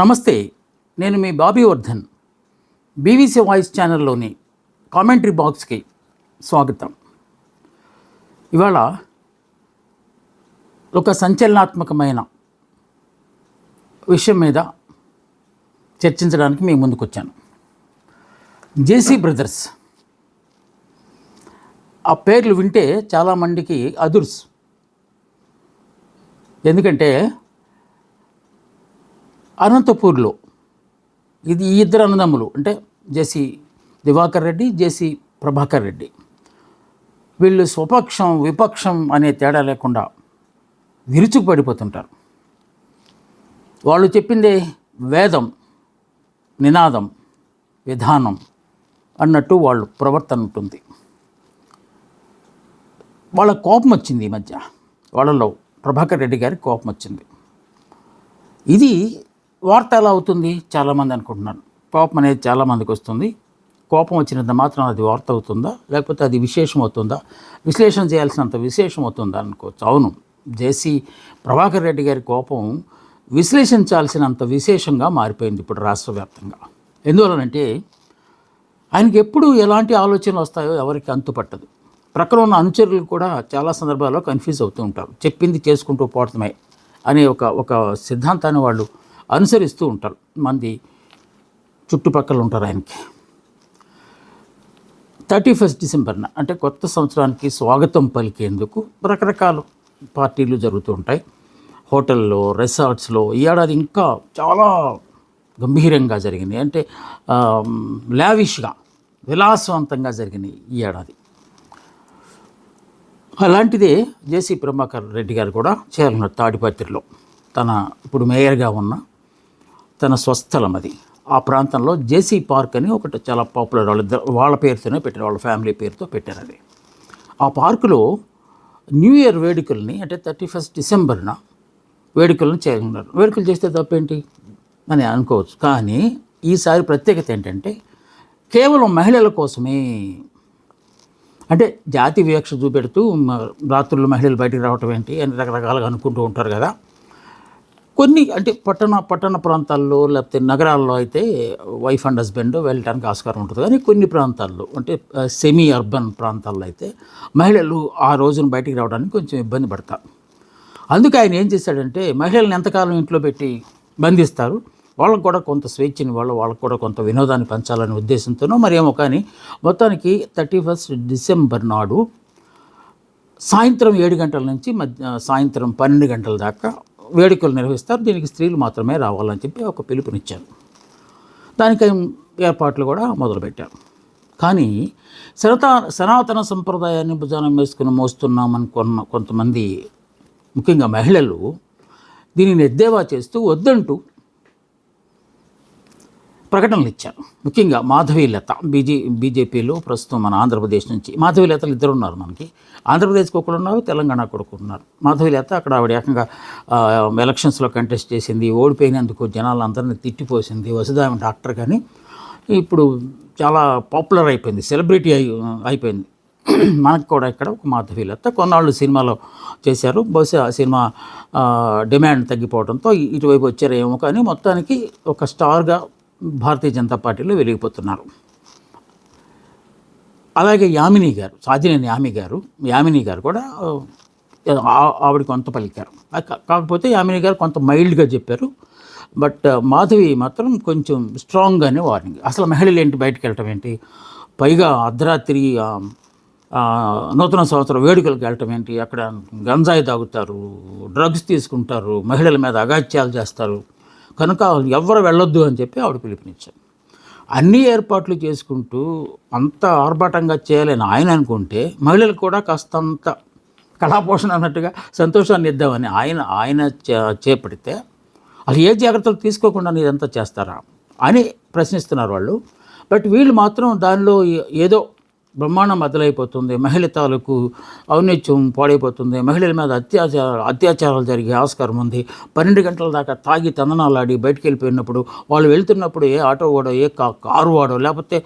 నమస్తే, నేను మీ బాబీ వర్ధన్. బీవీసీ వాయిస్ ఛానల్లోని కామెంటరీ బాక్స్కి స్వాగతం. ఇవాళ ఒక సంచలనాత్మకమైన విషయం మీద చర్చించడానికి మీ ముందుకు వచ్చాను. JC brothers. ఆ పేర్లు వింటే చాలామందికి అదుర్స్. ఎందుకంటే అనంతపూర్లో ఈ ఇద్దరు అన్నదమ్ములు, అంటే జేసీ దివాకర్ రెడ్డి, జేసీ ప్రభాకర్ రెడ్డి, వీళ్ళు స్వపక్షం విపక్షం అనే తేడా లేకుండా విరుచుకుపడిపోతుంటారు. వాళ్ళు చెప్పిందే వేదం, నినాదం, విధానం అన్నట్టు వాళ్ళు ప్రవర్తన ఉంటుంది. వాళ్ళ కోపం వచ్చింది ఈ మధ్య. వాళ్ళలో ప్రభాకర్ రెడ్డి గారికి కోపం వచ్చింది. ఇది వార్త ఎలా అవుతుంది చాలామంది అనుకుంటున్నారు. కోపం అనేది చాలామందికి వస్తుంది. కోపం వచ్చినంత మాత్రం అది వార్త అవుతుందా, లేకపోతే అది విశేషం అవుతుందా, విశ్లేషణ చేయాల్సినంత విశేషం అవుతుందా అనుకోవచ్చు. అవును, జేసీ ప్రభాకర్ రెడ్డి గారి కోపం విశ్లేషించాల్సినంత విశేషంగా మారిపోయింది ఇప్పుడు రాష్ట్ర వ్యాప్తంగా. ఎందువలనంటే ఆయనకి ఎప్పుడు ఎలాంటి ఆలోచనలు వస్తాయో ఎవరికి అంతుపట్టదు. ప్రక్కన ఉన్న అనుచరులు కూడా చాలా సందర్భాల్లో కన్ఫ్యూజ్ అవుతూ ఉంటారు. చెప్పింది చేసుకుంటూ పోవటమే అనే ఒక సిద్ధాంతాన్ని వాళ్ళు అనుసరిస్తూ ఉంటారు. మంది చుట్టుపక్కల ఉంటారు ఆయనకి. 31 డిసెంబర్న అంటే కొత్త సంవత్సరానికి స్వాగతం పలికేందుకు రకరకాల పార్టీలు జరుగుతూ ఉంటాయి. హోటల్లో, రిసార్ట్స్లో ఈ ఏడాది ఇంకా చాలా గంభీరంగా జరిగినాయి. అంటే లావిష్గా, విలాసవంతంగా జరిగినాయి ఈ ఏడాది. అలాంటిదే జేసీ ప్రభాకర్ రెడ్డి గారు కూడా చేయాలన్నారు. తాడిపత్రిలో తన ఇప్పుడు మేయర్గా ఉన్న తన స్వస్థలం అది. ఆ ప్రాంతంలో జేసీ పార్క్ అని ఒకటి చాలా పాపులర్, వాళ్ళ పేరుతోనే పెట్టారు, వాళ్ళ ఫ్యామిలీ పేరుతో పెట్టారు అది. ఆ పార్కులో న్యూ ఇయర్ వేడుకల్ని, అంటే 31 డిసెంబర్న వేడుకలను చేయనున్నారు. వేడుకలు చేస్తే తప్పేంటి అని అనుకోవచ్చు. కానీ ఈసారి ప్రత్యేకత ఏంటంటే కేవలం మహిళల కోసమే. అంటే జాతి వివక్ష చూపెడుతూ రాత్రులు మహిళలు బయటికి రావటం ఏంటి అని రకరకాలుగా అనుకుంటూ ఉంటారు కదా. కొన్ని అంటే పట్టణ ప్రాంతాల్లో లేకపోతే నగరాల్లో అయితే వైఫ్ అండ్ హస్బెండ్ వెళ్ళడానికి ఆస్కారం ఉంటుంది. కానీ కొన్ని ప్రాంతాల్లో, అంటే సెమీ అర్బన్ ప్రాంతాల్లో అయితే మహిళలు ఆ రోజున బయటికి రావడానికి కొంచెం ఇబ్బంది పడతారు. అందుకే ఆయన ఏం చేశాడంటే మహిళలను ఎంతకాలం ఇంట్లో పెట్టి బంధిస్తారు, వాళ్ళకు కూడా కొంత స్వేచ్ఛని వాళ్ళకు కూడా కొంత వినోదాన్ని పంచాలనే ఉద్దేశంతోనో మరేమో, కానీ మొత్తానికి 31 డిసెంబర్ నాడు సాయంత్రం 7 గంటల నుంచి సాయంత్రం 12 గంటల దాకా వేడుకలు నిర్వహిస్తారు. దీనికి స్త్రీలు మాత్రమే రావాలని చెప్పి ఒక పిలుపునిచ్చారు. దానికి ఏర్పాట్లు కూడా మొదలుపెట్టారు. కానీ సనాతన సంప్రదాయాన్ని భుజానం వేసుకుని మోస్తున్నామనుకున్న కొంతమంది, ముఖ్యంగా మహిళలు, దీనిని ఎద్దేవా చేస్తూ వద్దంటూ ప్రకటనలు ఇచ్చారు. ముఖ్యంగా మాధవీలత, బీజేపీలో ప్రస్తుతం మన ఆంధ్రప్రదేశ్ నుంచి మాధవీలతలు ఇద్దరు ఉన్నారు. మనకి ఆంధ్రప్రదేశ్కి ఒకరు ఉన్నారు, తెలంగాణకు ఒకరు ఉన్నారు. మాధవీలత అక్కడ ఆవిడ ఏకంగా ఎలక్షన్స్లో కంటెస్ట్ చేసింది, ఓడిపోయినందుకు జనాలందరినీ తిట్టిపోసింది. వసుధామ డాక్టర్, కానీ ఇప్పుడు చాలా పాపులర్ అయిపోయింది, సెలబ్రిటీ అయిపోయింది. మనకు కూడా ఇక్కడ ఒక మాధవీలత కొన్నాళ్ళు సినిమాలో చేశారు. బహుశా ఆ సినిమా డిమాండ్ తగ్గిపోవడంతో ఇటువైపు వచ్చారేమో, కానీ మొత్తానికి ఒక స్టార్గా భారతీయ జనతా పార్టీలో వెలిగిపోతున్నారు. అలాగే యామిని గారు, సాధినేని యామిని గారు కూడా ఆవిడ కొంత పలికారు. కాకపోతే యామిని గారు కొంత మైల్డ్గా చెప్పారు. బట్ మాధవి మాత్రం కొంచెం స్ట్రాంగ్గానే వార్నింగ్. అసలు మహిళలు ఏంటి బయటకు వెళ్ళటం ఏంటి, పైగా అర్ధరాత్రి నూతన సంవత్సరం వేడుకలకు వెళ్ళటం ఏంటి, అక్కడ గంజాయి తాగుతారు, డ్రగ్స్ తీసుకుంటారు, మహిళల మీద అగాత్యాలు చేస్తారు, కనుక ఎవరు వెళ్ళొద్దు అని చెప్పి ఆవిడ పిలుపునిచ్చారు. అన్ని ఏర్పాట్లు చేసుకుంటూ అంత ఆర్భాటంగా చేయాలని ఆయన అనుకుంటే, మహిళలకు కూడా కాస్తంత కళాపోషణ అన్నట్టుగా సంతోషాన్ని ఇద్దామని ఆయన చేపడితే, అది ఏ జాగ్రత్తలు తీసుకోకుండా ఇదంతా చేస్తారా అని ప్రశ్నిస్తున్నారు వాళ్ళు. బట్ వీళ్ళు మాత్రం దానిలో ఏదో బ్రహ్మాండం బద్దలైపోతుంది, మహిళ తాలూకు ఔన్నత్యం పాడైపోతుంది, మహిళల మీద అత్యాచారాలు జరిగే ఆస్కారం ఉంది, 12 గంటల దాకా తాగి తందనాలాడి బయటికి వెళ్ళిపోయినప్పుడు, వాళ్ళు వెళ్తున్నప్పుడు ఏ ఆటో వాడో, ఏ కారు వాడో, లేకపోతే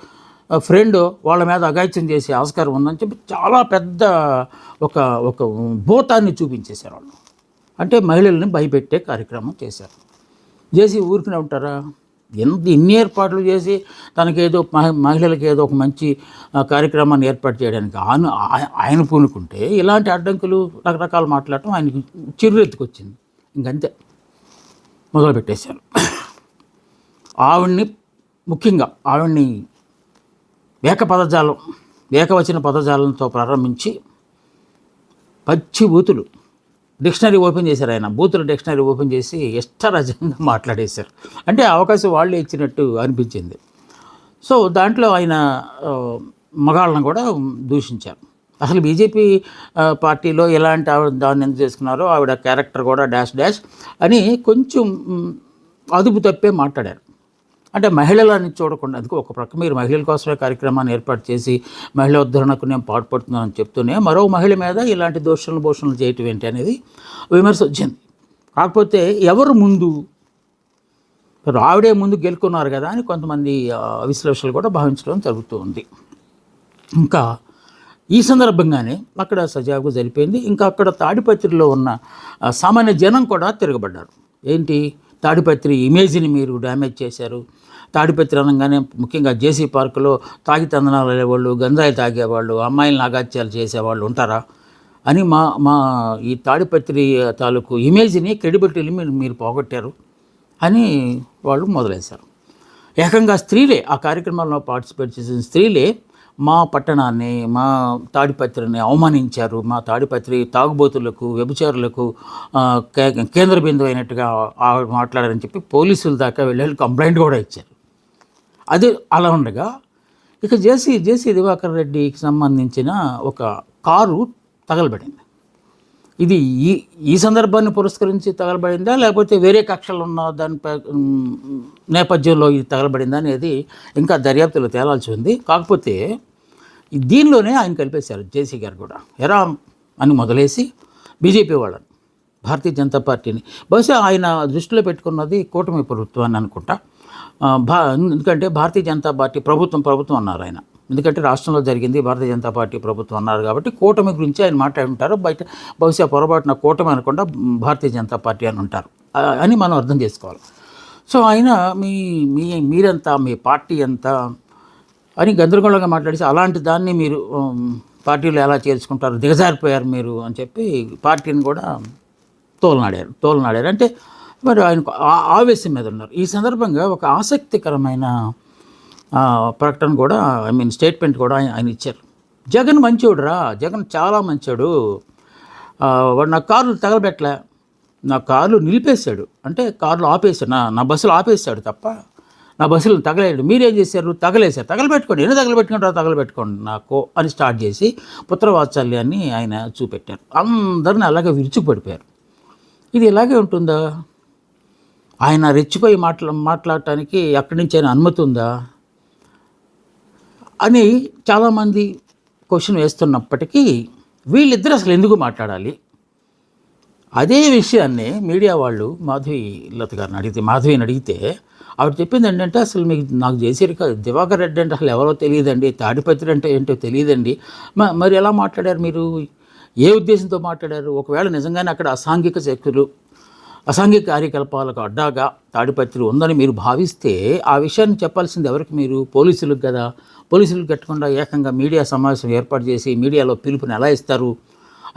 ఫ్రెండ్ వాళ్ళ మీద అఘాయిత్యం చేసే ఆస్కారం ఉందని చెప్పి చాలా పెద్ద ఒక భూతాన్ని చూపించేశారు వాళ్ళు. అంటే మహిళల్ని భయపెట్టే కార్యక్రమం చేశారు. జేసీ ఊరికనే ఉంటారా? ఇన్ని ఏర్పాట్లు చేసి తనకేదో మహిళలకు ఏదో ఒక మంచి కార్యక్రమాన్ని ఏర్పాటు చేయడానికి ఆయన పూనుకుంటే ఇలాంటి అడ్డంకులు రకరకాలు మాట్లాడటం ఆయనకి చిర్రెత్తుకొచ్చింది. ఇంకంతే మొదలుపెట్టేశారు. ముఖ్యంగా ఆవిడ్ని ఏకవచన పదజాలంతో ప్రారంభించి పచ్చి బూతులు డిక్షనరీ ఓపెన్ చేశారు. ఆయన బూతుల డిక్షనరీ ఓపెన్ చేసి ఇష్టరాజ్యంగా మాట్లాడేశారు. అంటే అవకాశం వాళ్ళే ఇచ్చినట్టు అనిపించింది. సో దాంట్లో ఆయన మగాళ్ళను కూడా దూషించారు. అసలు బీజేపీ పార్టీలో ఎలాంటి దాన్ని ఎందుకు చేసుకున్నారో ఆవిడ క్యారెక్టర్ కూడా డాష్ అని కొంచెం అదుపు తప్పే మాట్లాడారు. అంటే మహిళలని చూడకుండా, అందుకు ఒక ప్రక్క మీరు మహిళల కోసమే కార్యక్రమాన్ని ఏర్పాటు చేసి మహిళా ఉద్ధరణకు నేను పాటుపడుతున్నానని చెప్తూనే మరో మహిళ మీద ఇలాంటి భూషణలు చేయటం ఏంటి అనేది విమర్శ వచ్చింది. కాకపోతే ఎవరు ముందు, ఆవిడే ముందు గెలుకున్నారు కదా అని కొంతమంది విశ్లేషకులు కూడా భావించడం జరుగుతూ ఉంది. ఇంకా ఈ సందర్భంగానే అక్కడ సజావుగా జరిపోయింది. ఇంకా అక్కడ తాడిపత్రిలో ఉన్న సామాన్య జనం కూడా తిరగబడ్డారు. ఏంటి, తాడిపత్రి ఇమేజ్ని మీరు డ్యామేజ్ చేశారు. తాడిపత్రి అనగానే ముఖ్యంగా జేసీ పార్కులో తాగి తందనాలు వెళ్ళేవాళ్ళు, గంజాయి తాగేవాళ్ళు, అమ్మాయిలను అగాత్యాలు చేసేవాళ్ళు ఉంటారా అని మా ఈ తాడిపత్రి తాలూకు ఇమేజ్ని, క్రెడిబిలిటీని మీరు పోగొట్టారు అని వాళ్ళు మొదలేశారు. ఏకంగా స్త్రీలే ఆ కార్యక్రమంలో పార్టిసిపేట్ చేసిన స్త్రీలే మా పట్టణాన్ని, మా తాడిపత్రిని అవమానించారు, మా తాడిపత్రి తాగుబోతులకు, వ్యభిచారులకు కేంద్ర బిందువు అయినట్టుగా మాట్లాడారని చెప్పి పోలీసుల దాకా వెళ్ళి కంప్లైంట్ కూడా ఇచ్చారు. అది అలా ఉండగా ఇక జేసీ దివాకర్ రెడ్డికి సంబంధించిన ఒక కారు తగలబడింది. ఇది ఈ సందర్భాన్ని పురస్కరించి తగలబడిందా, లేకపోతే వేరే కక్షలు ఉన్న దానిపై నేపథ్యంలో ఇది తగలబడిందా అనేది ఇంకా దర్యాప్తులో తేలాల్సి ఉంది. కాకపోతే దీనిలోనే ఆయన కలిపేశారు జేసీ గారు కూడా. ఎరా అని మొదలేసి బీజేపీ వాళ్ళని, భారతీయ జనతా పార్టీని, బహుశా ఆయన దృష్టిలో పెట్టుకున్నది కూటమి ప్రభుత్వాన్ని అనుకుంటా. ఎందుకంటే భారతీయ జనతా పార్టీ ప్రభుత్వం అన్నారు ఆయన. ఎందుకంటే రాష్ట్రంలో జరిగింది భారతీయ జనతా పార్టీ ప్రభుత్వం అన్నారు కాబట్టి కూటమి గురించి ఆయన మాట్లాడుంటారు. బహుశా పొరపాటున కూటమి అనకుండా భారతీయ జనతా పార్టీ అని ఉంటారు అని మనం అర్థం చేసుకోవాలి. సో ఆయన మీరంతా, మీ పార్టీ ఎంత అని గందరగోళంగా మాట్లాడేసి, అలాంటి దాన్ని మీరు పార్టీలో ఎలా చేర్చుకుంటారు, దిగజారిపోయారు మీరు అని చెప్పి పార్టీని కూడా తోలనాడారు. అంటే మరి ఆయన ఆవేశం మీద ఉన్నారు. ఈ సందర్భంగా ఒక ఆసక్తికరమైన ప్రకటన కూడా, స్టేట్మెంట్ కూడా ఆయన ఇచ్చారు. జగన్ మంచోడురా, జగన్ చాలా మంచోడు, వాడు నా కార్లు తగలబెట్టలే, నా కార్లు నిలిపేశాడు, అంటే కార్లు ఆపేశాడు, నా బస్సులు ఆపేశాడు తప్ప నా బస్సులు తగలేడు. మీరేం చేశారు, తగలబెట్టుకోండి, ఎన్ని తగలబెట్టుకోండి నాకు అని స్టార్ట్ చేసి పుత్రవాత్సల్యాన్ని ఆయన చూపెట్టారు. అందరిని అలాగే విరుచుకుపడిపోయారు. ఇది ఇలాగే ఉంటుందా? ఆయన రెచ్చిపోయి మాట్లాడటానికి అక్కడి నుంచి ఆయన అనుమతి ఉందా అని చాలామంది క్వశ్చన్ వేస్తున్నప్పటికీ వీళ్ళిద్దరు అసలు ఎందుకు మాట్లాడాలి? అదే విషయాన్ని మీడియా వాళ్ళు మాధవిని అడిగితే ఆవిడ చెప్పింది ఏంటంటే, అసలు నాకు దివాకర్ రెడ్డి అంటే అసలు ఎవరో తెలియదండి, తాడిపత్రి అంటే ఏంటో తెలియదండి, మరి ఎలా మాట్లాడారు మీరు, ఏ ఉద్దేశంతో మాట్లాడారు? ఒకవేళ నిజంగానే అక్కడ అసాంఘిక కార్యకలాపాలకు అడ్డాగా తాడిపత్రి ఉందని మీరు భావిస్తే ఆ విషయాన్ని చెప్పాల్సింది ఎవరికి? మీరు పోలీసులకు కదా. పోలీసులకు కట్టకుండా ఏకంగా మీడియా సమావేశం ఏర్పాటు చేసి మీడియాలో పిలుపుని ఎలా ఇస్తారు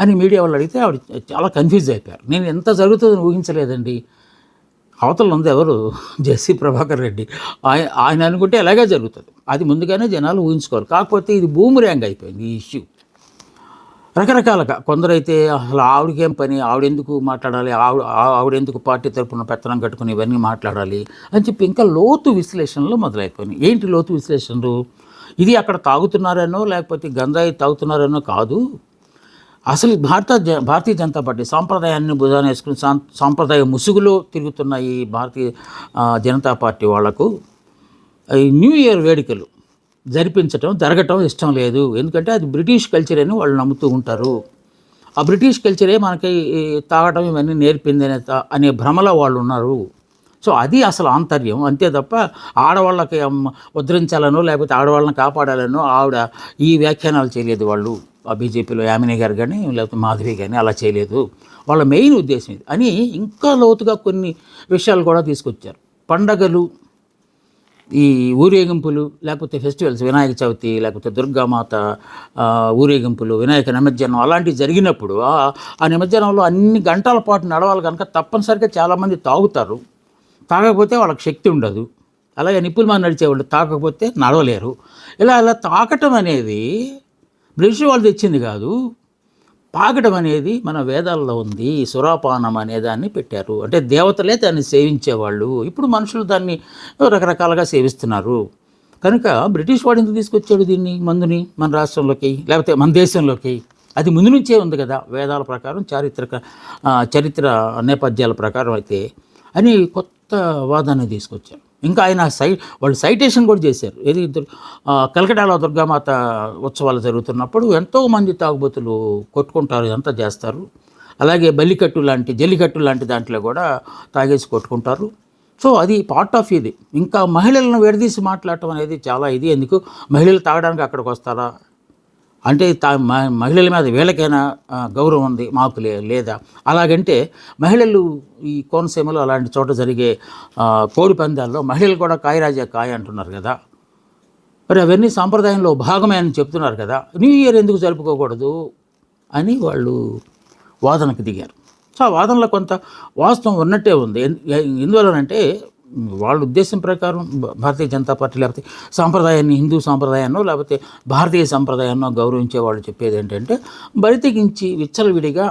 అని మీడియా వాళ్ళు అడిగితే ఆవిడ చాలా కన్ఫ్యూజ్ అయిపోయారు. నేను ఎంత జరుగుతుందని ఊహించలేదండి. అవతల ఉంది ఎవరు, జేసీ ప్రభాకర్ రెడ్డి, ఆయన అనుకుంటే ఎలాగే జరుగుతుంది, అది ముందుగానే జనాలు ఊహించుకోరు. కాకపోతే ఇది బూమరాంగ్ అయిపోయింది ఈ ఇష్యూ. రకరకాలుగా కొందరైతే అసలు ఆవిడకేం పని, ఆవిడెందుకు మాట్లాడాలి, ఆవిడెందుకు పార్టీ తరపున పెత్తనం కట్టుకుని ఇవన్నీ మాట్లాడాలి అని చెప్పి ఇంకా లోతు విశ్లేషణలు మొదలైపోయినాయి. ఏంటి లోతు విశ్లేషణలు? ఇది అక్కడ తాగుతున్నారనో లేకపోతే గంజాయి తాగుతున్నారనో కాదు, అసలు భారతీయ జనతా పార్టీ సాంప్రదాయాన్ని భుజాన వేసుకుని సాంప్రదాయ ముసుగులో తిరుగుతున్న ఈ భారతీయ జనతా పార్టీ వాళ్లకు ఈ న్యూ ఇయర్ వేడుకలు జరగటం ఇష్టం లేదు. ఎందుకంటే అది బ్రిటిష్ కల్చర్ అని వాళ్ళు నమ్ముతూ ఉంటారు. ఆ బ్రిటిష్ కల్చరే మనకి తాగటం ఇవన్నీ నేర్పింది అనే భ్రమలో వాళ్ళు ఉన్నారు. సో అది అసలు ఆంతర్యం, అంతే తప్ప ఆడవాళ్ళకి ఉద్ధరించాలనో లేకపోతే ఆడవాళ్ళని కాపాడాలనో ఆవిడ ఈ వ్యాఖ్యానాలు చేయలేదు. వాళ్ళు ఆ బీజేపీలో యామిని గారు కానీ లేకపోతే మాధవి కానీ అలా చేయలేదు. వాళ్ళ మెయిన్ ఉద్దేశం ఇది అని ఇంకా లోతుగా కొన్ని విషయాలు కూడా తీసుకొచ్చారు. పండగలు, ఈ ఊరేగింపులు లేకపోతే ఫెస్టివల్స్, వినాయక చవితి లేకపోతే దుర్గామాత ఊరేగింపులు, వినాయక నిమజ్జనం అలాంటివి జరిగినప్పుడు ఆ నిమజ్జనంలో అన్ని గంటల పాటు నడవాలి కనుక తప్పనిసరిగా చాలామంది తాగుతారు. తాగకపోతే వాళ్ళకి శక్తి ఉండదు. అలాగే నిప్పుల మీద నడిచేవాళ్ళు తాగకపోతే నడవలేరు. ఇలా తాకటం అనేది బ్రిటిష్ వాళ్ళు తెచ్చింది కాదు. తాగటం అనేది మన వేదాల్లో ఉంది. సురాపానం అనే దాన్ని పెట్టారు. అంటే దేవతలే దాన్ని సేవించేవాళ్ళు. ఇప్పుడు మనుషులు దాన్ని రకరకాలుగా సేవిస్తున్నారు. కనుక బ్రిటిష్ వాడు ఎందుకు తీసుకొచ్చాడు దీన్ని, మందుని మన రాష్ట్రంలోకి లేకపోతే మన దేశంలోకి? అది ముందు నుంచే ఉంది కదా వేదాల ప్రకారం, చరిత్ర నేపథ్యాల ప్రకారం అయితే అని కొత్త వాదాన్ని తీసుకొచ్చారు. ఇంకా ఆయన వాళ్ళు సైటేషన్ కూడా చేశారు. ఏది కలకటాలో దుర్గామాత ఉత్సవాలు జరుగుతున్నప్పుడు ఎంతోమంది తాగుబోతులు కొట్టుకుంటారు, ఇదంతా చేస్తారు. అలాగే జల్లికట్టు లాంటి దాంట్లో కూడా తాగేసి కొట్టుకుంటారు. సో అది పార్ట్ ఆఫ్ ఇది. ఇంకా మహిళలను విడదీసి మాట్లాడటం అనేది చాలా ఇది. ఎందుకు మహిళలు తాగడానికి అక్కడికి వస్తారా అంటే మహిళల మీద వీళ్ళకైనా గౌరవం ఉంది, మాకు లేదా? అలాగంటే మహిళలు ఈ కోనసీమలో అలాంటి చోట జరిగే కోడి పందాల్లో మహిళలు కూడా కాయరాజా కాయ అంటున్నారు కదా, మరి అవన్నీ సాంప్రదాయంలో భాగమే అని చెప్తున్నారు కదా, న్యూ ఇయర్ ఎందుకు జరుపుకోకూడదు అని వాళ్ళు వాదనకు దిగారు. సో ఆ వాదనలో కొంత వాస్తవం ఉన్నట్టే ఉంది. ఎందువలనంటే వాళ్ళ ఉద్దేశం ప్రకారం భారతీయ జనతా పార్టీ లేకపోతే సాంప్రదాయాన్ని, హిందూ సాంప్రదాయాన్నో లేకపోతే భారతీయ సంప్రదాయాన్నో గౌరవించే వాళ్ళు చెప్పేది ఏంటంటే బరితెగించి విచ్చలవిడిగా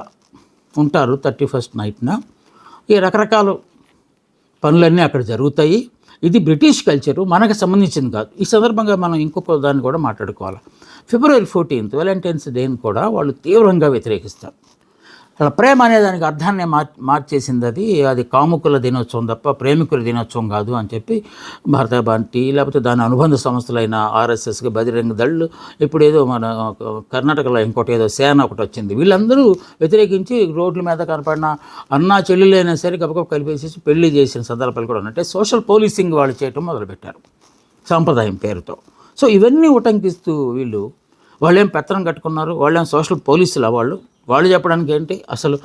ఉంటారు 31st నైట్న. ఈ రకరకాల పనులన్నీ అక్కడ జరుగుతాయి. ఇది బ్రిటిష్ కల్చరు, మనకు సంబంధించింది కాదు. ఈ సందర్భంగా మనం ఇంకొక దాన్ని కూడా మాట్లాడుకోవాలి. February 14th వాలెంటైన్స్ డేని కూడా వాళ్ళు తీవ్రంగా వ్యతిరేకిస్తారు. అలా ప్రేమ అనే దానికి అర్థాన్ని మార్చేసింది. అది కాముకుల దినోత్సవం తప్ప ప్రేమికుల దినోత్సవం కాదు అని చెప్పి భారత పార్టీ లేకపోతే దాని అనుబంధ సంస్థలైన ఆర్ఎస్ఎస్కి, బజరంగ దళ్, ఇప్పుడు ఏదో మన కర్ణాటకలో ఇంకోటి ఏదో సేన ఒకటి వచ్చింది, వీళ్ళందరూ వ్యతిరేకించి రోడ్ల మీద కనపడిన అన్నా చెల్లెలైనా సరే గబగబ కలిపేసేసి పెళ్లి చేసిన సందర్భాలు కూడా ఉన్నట్టే సోషల్ పోలీసింగ్ వాళ్ళు చేయటం మొదలుపెట్టారు సాంప్రదాయం పేరుతో. సో ఇవన్నీ ఉటంకిస్తూ వాళ్ళేం పెత్తనం కట్టుకున్నారు, వాళ్ళేం సోషల్ పోలీసులా? వాళ్ళు చెప్పడానికి ఏంటి, అసలు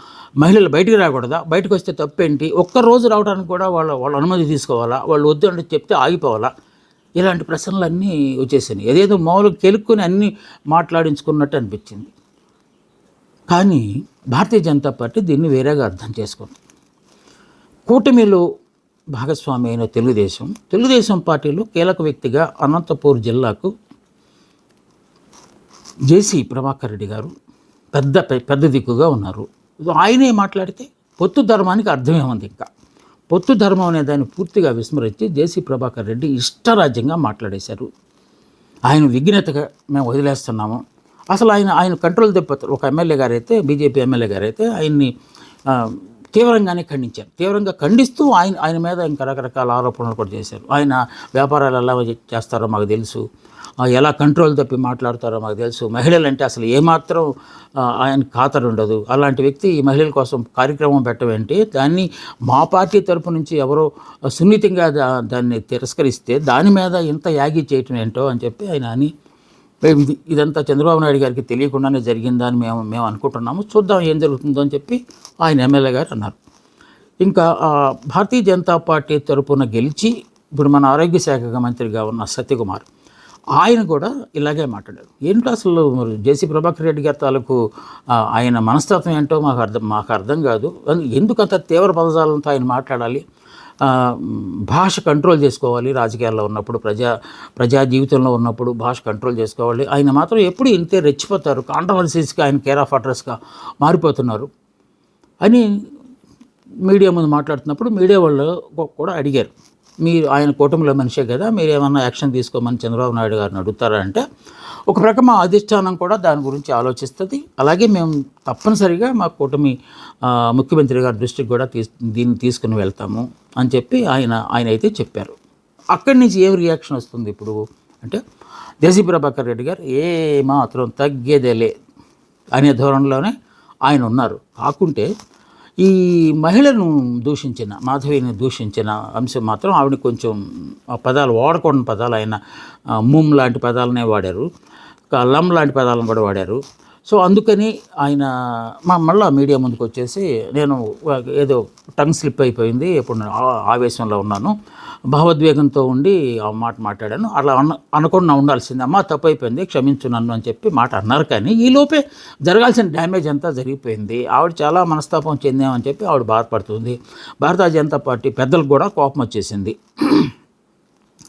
మహిళలు బయటికి రాకూడదా, బయటకు వస్తే తప్పేంటి, ఒక్కరోజు రావడానికి కూడా వాళ్ళ అనుమతి తీసుకోవాలా, వాళ్ళు వద్దు అంటే చెప్తే ఆగిపోవాలా? ఇలాంటి ప్రశ్నలన్నీ వచ్చేసినాయి. ఏదేదో మామూలుగా కెలుక్కుని అన్నీ మాట్లాడించుకున్నట్టు అనిపించింది. కానీ భారతీయ జనతా పార్టీ దీన్ని వేరేగా అర్థం చేసుకుంది. కూటమిలో భాగస్వామి అయిన తెలుగుదేశం పార్టీలో కీలక వ్యక్తిగా అనంతపూర్ జిల్లాకు జేసీ ప్రభాకర్ రెడ్డి గారు పెద్ద దిక్కుగా ఉన్నారు. ఆయనే మాట్లాడితే పొత్తు ధర్మానికి అర్థమేముంది? ఇంకా పొత్తు ధర్మం అనే దాన్ని పూర్తిగా విస్మరించి జేసీ ప్రభాకర్ రెడ్డి ఇష్టరాజ్యంగా మాట్లాడేశారు. ఆయన విఘ్నతగా మేము వదిలేస్తున్నాము, అసలు ఆయన కంట్రోల్ తెప్పతారు. ఒక ఎమ్మెల్యే గారైతే, బీజేపీ ఎమ్మెల్యే గారైతే ఆయన్ని తీవ్రంగానే ఖండించారు. తీవ్రంగా ఖండిస్తూ ఆయన మీద ఇంకా రకరకాల ఆరోపణలు కూడా చేశారు. ఆయన వ్యాపారాలు ఎలా చేస్తారో మాకు తెలుసు, ఎలా కంట్రోల్ తప్పి మాట్లాడతారో మాకు తెలుసు, మహిళలంటే అసలు ఏమాత్రం ఆయన ఖాతరు ఉండదు, అలాంటి వ్యక్తి ఈ మహిళల కోసం కార్యక్రమం పెట్టవేంటి, దాన్ని మా పార్టీ తరపు నుంచి ఎవరో సున్నితంగా దాన్ని తిరస్కరిస్తే దాని మీద ఇంత యాగి చేయటం ఏంటో అని చెప్పి ఆయన అని ఇదంతా చంద్రబాబు నాయుడు గారికి తెలియకుండానే జరిగిందా అని మేము అనుకుంటున్నాము, చూద్దాం ఏం జరుగుతుందో అని చెప్పి ఆయన ఎమ్మెల్యే గారు అన్నారు. ఇంకా భారతీయ జనతా పార్టీ తరపున గెలిచి ఇప్పుడు మన ఆరోగ్య శాఖ మంత్రిగా ఉన్న సత్యకుమార్, ఆయన కూడా ఇలాగే మాట్లాడారు. ఏంటో అసలు మరి జేసీ ప్రభాకర్ రెడ్డి గారి తాలూకు ఆయన మనస్తత్వం ఏంటో మాకు అర్థం కాదు. ఎందుకు అంత తీవ్ర పదజాలంతో ఆయన మాట్లాడాలి? భాష కంట్రోల్ చేసుకోవాలి, రాజకీయాల్లో ఉన్నప్పుడు ప్రజా జీవితంలో ఉన్నప్పుడు భాష కంట్రోల్ చేసుకోవాలి. ఆయన మాత్రం ఎప్పుడు ఇంతే రెచ్చిపోతారు, కాంట్రవర్సీస్కి ఆయన కేర్ ఆఫ్ అడ్రస్గా మారిపోతున్నారు అని మీడియా ముందు మాట్లాడుతున్నప్పుడు మీడియా వాళ్ళు కూడా అడిగారు, మీరు ఆయన కూటమిలో మనిషే కదా, మీరు ఏమన్నా యాక్షన్ తీసుకోమని చంద్రబాబు నాయుడు గారిని అడుగుతారా అంటే, ఒక రకం అధిష్టానం కూడా దాని గురించి ఆలోచిస్తుంది, అలాగే మేము తప్పనిసరిగా మా కూటమి ముఖ్యమంత్రి గారి దృష్టికి కూడా దీన్ని తీసుకుని వెళ్తాము అని చెప్పి ఆయన అయితే చెప్పారు. అక్కడి నుంచి ఏం రియాక్షన్ వస్తుంది ఇప్పుడు అంటే, జేసీ ప్రభాకర్ రెడ్డి గారు ఏ మాత్రం తగ్గేదేలే అనే ధోరణిలోనే ఆయన ఉన్నారు. కాకుంటే ఈ మహిళను దూషించిన, మాధవిని దూషించిన అంశం మాత్రం ఆవిడ కొంచెం ఆ పదాలు వాడకూడని పదాలు, ఆయన ముమ్ లాంటి పదాలనే వాడారు, లమ్ లాంటి పదాలను కూడా వాడారు. సో అందుకని ఆయన మళ్ళీ మీడియా ముందుకు వచ్చేసి, నేను ఏదో టంగ్ స్లిప్ అయిపోయింది, ఎప్పుడు నేను ఆవేశంలో ఉన్నాను, భావోద్వేగంతో ఉండి ఆ మాట మాట్లాడాను, అలా అనకుండా ఉండాల్సింది, అమ్మ తప్పు అయిపోయింది, క్షమించు నన్ను అని చెప్పి మాట అన్నారు. కానీ ఈలోపే జరగాల్సిన డ్యామేజ్ అంతా జరిగిపోయింది. ఆవిడ చాలా మనస్తాపం చెందామని చెప్పి ఆవిడ బాధపడుతుంది. భారతీయ జనతా పార్టీ పెద్దలకు కూడా కోపం వచ్చేసింది.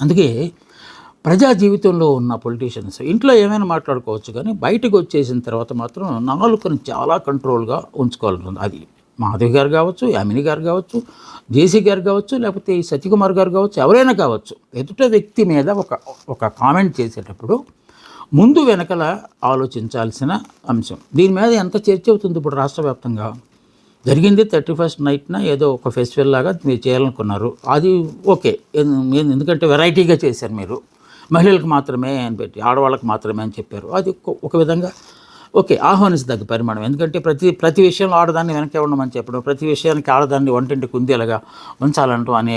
అందుకే ప్రజా జీవితంలో ఉన్న పొలిటీషియన్స్ ఇంట్లో ఏమైనా మాట్లాడుకోవచ్చు, కానీ బయటకు వచ్చేసిన తర్వాత మాత్రం నాలుకను చాలా కంట్రోల్గా ఉంచుకోవాలంటుంది. అది మాధవి గారు కావచ్చు, యామిని గారు కావచ్చు, జేసీ గారు కావచ్చు, లేకపోతే ఈ సత్యకుమార్ గారు కావచ్చు, ఎవరైనా కావచ్చు, ఎదుట వ్యక్తి మీద ఒక కామెంట్ చేసేటప్పుడు ముందు వెనకల ఆలోచించాల్సిన అంశం. దీని మీద ఎంత చర్చ అవుతుంది ఇప్పుడు రాష్ట్ర వ్యాప్తంగా. జరిగింది 31st నైట్న ఏదో ఒక ఫెస్టివల్ లాగా మీరు చేయాలనుకున్నారు, అది ఓకే, ఎందుకంటే వెరైటీగా చేశారు మీరు, మహిళలకు మాత్రమే అని పెట్టి ఆడవాళ్ళకి మాత్రమే అని చెప్పారు. అది ఒక విధంగా ఓకే, ఆహ్వానించదగ్గ పరిమాణం. ఎందుకంటే ప్రతి విషయంలో ఆడదాన్ని వెనకే ఉండమని చెప్పడం, ప్రతి విషయానికి ఆడదాన్ని వంటింటి కుందేలుగా ఉంచాలంటూ అనే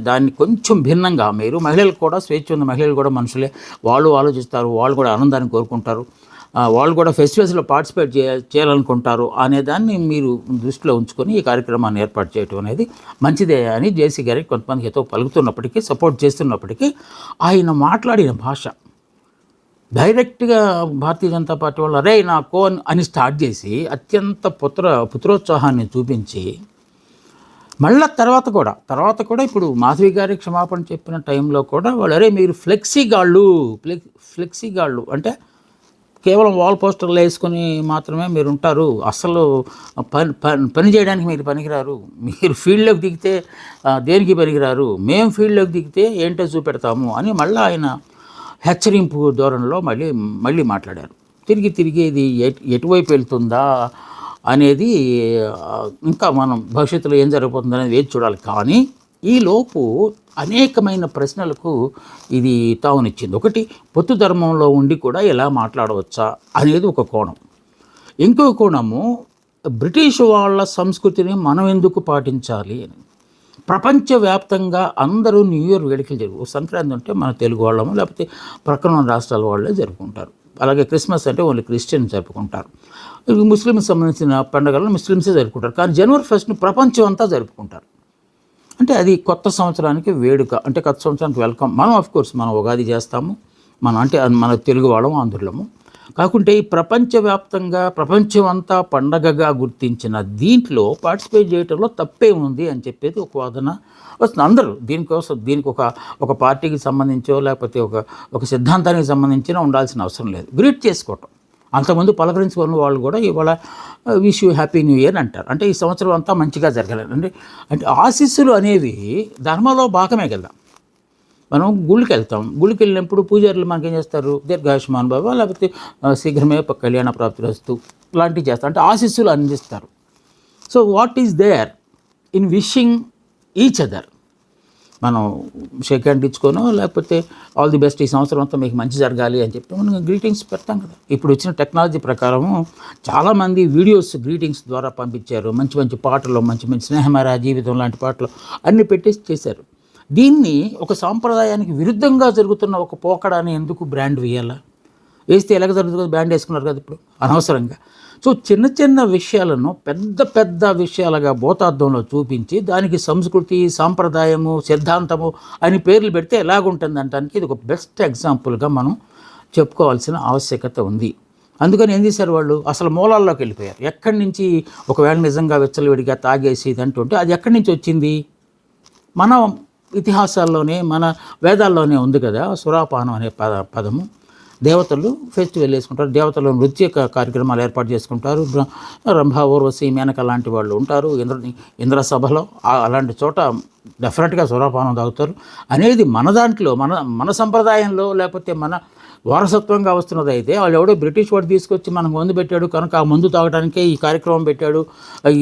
దాన్ని కొంచెం భిన్నంగా మీరు, మహిళలకు కూడా స్వేచ్ఛ ఉంది, మహిళలు కూడా మనుషులే, వాళ్ళు ఆలోచిస్తారు, వాళ్ళు కూడా ఆనందాన్ని కోరుకుంటారు, వాళ్ళు కూడా ఫెస్టివల్స్లో పార్టిసిపేట్ చేయాలనుకుంటారు అనే దాన్ని మీరు దృష్టిలో ఉంచుకొని ఈ కార్యక్రమాన్ని ఏర్పాటు చేయడం అనేది మంచిదే అని జేసీ గారికి కొంతమంది హితో పలుకుతున్నప్పటికీ, సపోర్ట్ చేస్తున్నప్పటికీ, ఆయన మాట్లాడిన భాష డైరెక్ట్గా భారతీయ జనతా పార్టీ వాళ్ళు అరే నా కోన్ అని స్టార్ట్ చేసి అత్యంత పుత్రోత్సాహాన్ని చూపించి, మళ్ళీ తర్వాత కూడా ఇప్పుడు మాధవి గారి క్షమాపణ చెప్పిన టైంలో కూడా వాళ్ళు అరే మీరు ఫ్లెక్సీ గాళ్ళు అంటే కేవలం వాల్ పోస్టర్లు వేసుకొని మాత్రమే మీరు ఉంటారు, అసలు పని చేయడానికి మీరు పనికిరారు, మీరు ఫీల్డ్లోకి దిగితే దేనికి పనికిరారు, మేము ఫీల్డ్లోకి దిగితే ఏంటో చూపెడతాము అని మళ్ళీ ఆయన హెచ్చరింపు ధోరణిలో మళ్ళీ మాట్లాడారు. తిరిగి ఇది ఎటువైపు వెళ్తుందా అనేది ఇంకా మనం భవిష్యత్తులో ఏం జరగబోతుందనేది వేచి చూడాలి. కానీ ఈలోపు అనేకమైన ప్రశ్నలకు ఇది తావునిచ్చింది. ఒకటి, పొత్తు ధర్మంలో ఉండి కూడా ఎలా మాట్లాడవచ్చా అనేది ఒక కోణం. ఇంకో కోణము, బ్రిటిష్ వాళ్ళ సంస్కృతిని మనం ఎందుకు పాటించాలి అని. ప్రపంచవ్యాప్తంగా అందరూ న్యూ ఇయర్ వేడుకలు సంక్రాంతి అంటే మన తెలుగు వాళ్ళము, లేకపోతే ప్రక్కన రాష్ట్రాల వాళ్ళే జరుపుకుంటారు. అలాగే క్రిస్మస్ అంటే ఓన్లీ క్రిస్టియన్స్ జరుపుకుంటారు. ముస్లింకి సంబంధించిన పండుగలను ముస్లిమ్సే జరుపుకుంటారు. కానీ జనవరి 1st ప్రపంచం అంతా జరుపుకుంటారు. అంటే అది కొత్త సంవత్సరానికి వేడుక, అంటే కొత్త సంవత్సరానికి వెల్కమ్. మనం ఆఫ్కోర్స్ మనం ఉగాది చేస్తాము, మన తెలుగు వాళ్ళము, ఆంధ్రులము. కాకుంటే ఈ ప్రపంచవ్యాప్తంగా ప్రపంచం అంతా పండగగా గుర్తించిన దీంట్లో పార్టిసిపేట్ చేయడంలో తప్పే ఉంది అని చెప్పేది ఒక వాదన వస్తుంది. అందరూ దీనికి ఒక పార్టీకి సంబంధించో లేకపోతే ఒక సిద్ధాంతానికి సంబంధించినా ఉండాల్సిన అవసరం లేదు. గ్రీట్ చేసుకోవటం, అంతకుముందు పలకరించుకున్న వాళ్ళు కూడా ఇవాళ wish you happy new year అంటారు. అంటే ఈ సంవత్సరం అంతా మంచిగా జరగాలి అంటే ఆశీస్సులు అనేవి ధర్మంలో భాగమే కదా. మనం గుళ్ళకి వెళ్తాం, గుళ్ళకి వెళ్ళినప్పుడు పూజారులు మనకేం చేస్తారు, దీర్ఘాయుష్మాన్ భవ లేకపోతే శీఘ్రమే కళ్యాణ ప్రాప్తిరస్తు లాంటివి చేస్తారు, అంటే ఆశీస్సులు అందిస్తారు. So what is there in wishing each other? మనం షేక్ హ్యాండ్ ఇచ్చుకోనో లేకపోతే ఆల్ ది బెస్ట్, ఈ సంవత్సరం అంతా మీకు మంచి జరగాలి అని చెప్పి మనం గ్రీటింగ్స్ పెడతాం కదా. ఇప్పుడు వచ్చిన టెక్నాలజీ ప్రకారము చాలామంది వీడియోస్ గ్రీటింగ్స్ ద్వారా పంపించారు, మంచి పాటలు, మంచి స్నేహమరా జీవితం లాంటి పాటలు అన్నీ పెట్టేసి చేశారు. దీన్ని ఒక సాంప్రదాయానికి విరుద్ధంగా జరుగుతున్న ఒక పోకడాన్ని ఎందుకు బ్రాండ్ వేయాలా? వేస్తే ఎలాగ జరుగుతుంది? బ్రాండ్ వేసుకున్నారు కదా ఇప్పుడు అనవసరంగా. సో చిన్న విషయాలను పెద్ద విషయాలుగా భూతార్థంలో చూపించి దానికి సంస్కృతి, సాంప్రదాయము, సిద్ధాంతము అని పేర్లు పెడితే ఎలాగుంటుంది అంటానికి ఇది ఒక బెస్ట్ ఎగ్జాంపుల్గా మనం చెప్పుకోవాల్సిన ఆవశ్యకత ఉంది. అందుకని ఏం చేశారు వాళ్ళు, అసలు మూలాల్లోకి వెళ్ళిపోయారు. ఎక్కడి నుంచి ఒకవేళ నిజంగా విచ్చలవిడిగా తాగేసి ఇదంటుంటే అది ఎక్కడి నుంచి వచ్చింది? మన ఇతిహాసాల్లోనే మన వేదాల్లోనే ఉంది కదా సురాపానం అనే పదము. దేవతలు ఫెస్టివల్ వేసుకుంటారు, దేవతలు నృత్య కార్యక్రమాలు ఏర్పాటు చేసుకుంటారు. రంభ, ఊర్వశి, మేనక లాంటి వాళ్ళు ఉంటారు ఇంద్ర సభలో. అలాంటి చోట డెఫినెట్గా సురాపానం తాగుతారు అనేది మన దాంట్లో మన సంప్రదాయంలో లేకపోతే మన వారసత్వంగా వస్తున్నది. అయితే వాళ్ళు ఎవడో బ్రిటిష్ వాడు తీసుకొచ్చి మనకు మందు పెట్టాడు కనుక ఆ మందు తాగడానికే ఈ కార్యక్రమం పెట్టాడు,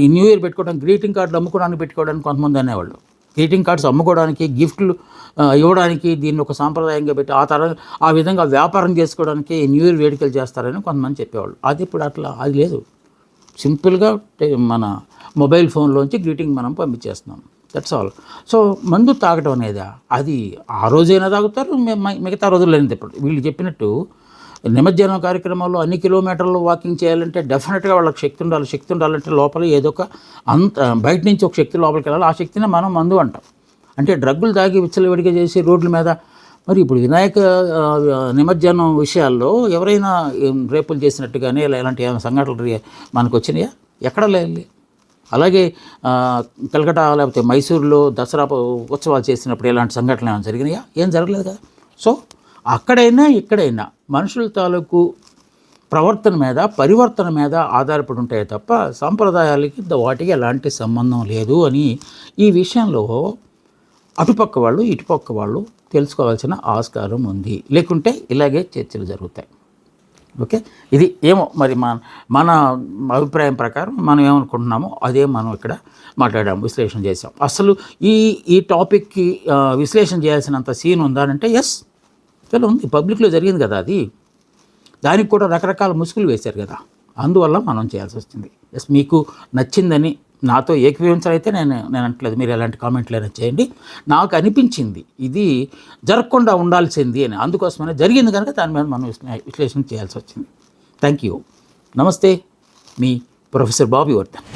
ఈ న్యూ ఇయర్ పెట్టుకోవడానికి, గ్రీటింగ్ కార్డులు అమ్ముకోవడానికి పెట్టుకోవడానికి కొంతమంది అనేవాళ్ళు. గ్రీటింగ్ కార్డ్స్ అమ్ముకోవడానికి, గిఫ్ట్లు ఇవ్వడానికి దీన్ని ఒక సాంప్రదాయంగా పెట్టి ఆ విధంగా వ్యాపారం చేసుకోవడానికి న్యూ ఇయర్ వేడుకలు చేస్తారని కొంతమంది చెప్పేవాళ్ళు. అది ఇప్పుడు అది లేదు. సింపుల్గా మన మొబైల్ ఫోన్లోంచి గ్రీటింగ్ మనం పంపించేస్తున్నాం. That's all. సో మందు తాగటం అనేది అది ఆ రోజైనా తాగుతారు, మిగతా రోజుల్లో ఇప్పుడు వీళ్ళు చెప్పినట్టు నిమజ్జనం కార్యక్రమంలో అన్ని కిలోమీటర్లు వాకింగ్ చేయాలంటే డెఫినెట్గా వాళ్ళకి శక్తి ఉండాలంటే లోపల ఏదో ఒక బయట నుంచి ఒక శక్తి లోపలికి వెళ్ళాలి. ఆ శక్తిని మనం మందు అంటాం. అంటే డ్రగ్గులు తాగి విచ్చలవిడిగా చేసి రోడ్ల మీద మరి ఇప్పుడు వినాయక నిమజ్జనం విషయాల్లో ఎవరైనా రేపులు చేసినట్టుగానే ఇలాంటి ఏమైనా సంఘటనలు మనకు వచ్చినాయా? ఎక్కడ లేదు. అలాగే కలకటా లేకపోతే మైసూరులో దసరా ఉత్సవాలు చేసినప్పుడు ఇలాంటి సంఘటనలు ఏమైనా జరిగినాయా? ఏం జరగలేదు కదా. సో అక్కడైనా ఇక్కడైనా మనుషుల తాలూకు ప్రవర్తన మీద పరివర్తన మీద ఆధారపడి ఉంటాయి తప్ప సాంప్రదాయాలకి వాటికి ఎలాంటి సంబంధం లేదు అని ఈ విషయంలో అటుపక్క వాళ్ళు ఇటుపక్క వాళ్ళు తెలుసుకోవాల్సిన ఆస్కారం ఉంది. లేకుంటే ఇలాగే చర్చలు జరుగుతాయి. ఓకే, ఇది ఏమో మరి మన అభిప్రాయం ప్రకారం మనం ఏమనుకుంటున్నామో అదే మనం ఇక్కడ మాట్లాడాము, విశ్లేషణ చేసాం. అసలు ఈ టాపిక్కి విశ్లేషణ చేయాల్సినంత సీన్ ఉందా అంటే ఎస్, ఉంది. పబ్లిక్లో జరిగింది కదా అది. దానికి కూడా రకరకాల ముసుగులు వేశారు కదా, అందువల్ల మనం చేయాల్సి వచ్చింది. ఎస్, మీకు నచ్చిందని నాతో ఏకీభవించాలైతే నేను అంటలేదు, మీరు ఎలాంటి కామెంట్లు అయినా చేయండి. నాకు అనిపించింది ఇది జరగకుండా ఉండాల్సింది అని, అందుకోసమనే జరిగింది కనుక దాని మీద మనం విశ్లేషణ చేయాల్సి వచ్చింది. Thank you. నమస్తే, మీ ప్రొఫెసర్ బాబీ వర్ధన్.